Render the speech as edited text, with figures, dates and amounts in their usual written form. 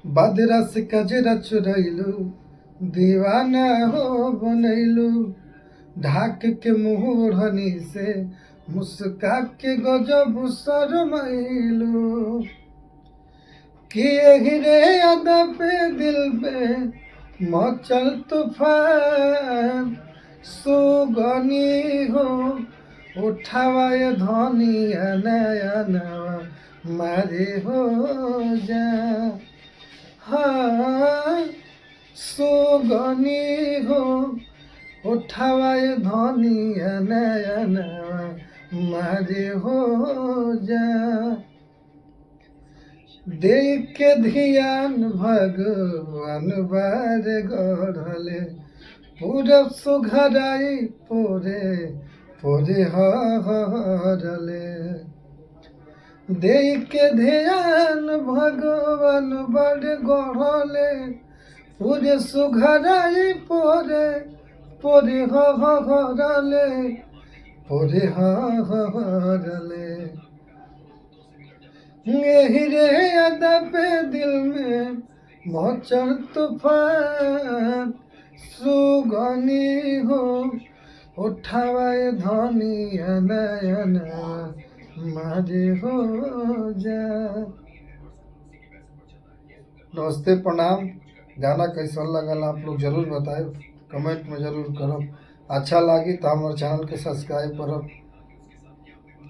बदरा से कजरा चुरैलू, दीवाना हो बनैलू। ढाक के मुहरनी से मुस्का के गजब शरमैलू। कि यही रे अदा पे दिल पे मचल तूफान। सुगनी हो उठावाए धनिया नया नवा मारे हो जा। हाँ सुगनी हो उठावाए धनिया नया नवा मारे हो जा। देख के ध्यान भगवान बार गढ़ले, पूरा सुघराई पोरे पोरे हरले। देख के ध्यान भगवान बार गढ़ले, पूरे सुघराई पोरे पोरे हरले पोरे हरले। यही रे अदा पे दिल में मचल तूफान। सुगनी हो उठावाए धनिया नयन मारे हो जा। नमस्ते प्रणाम। गाना कैसा लगल आप लोग जरूर बताए, कमेंट में जरूर करब। अच्छा लगी तो हमारे चैनल के सब्सक्राइब करब।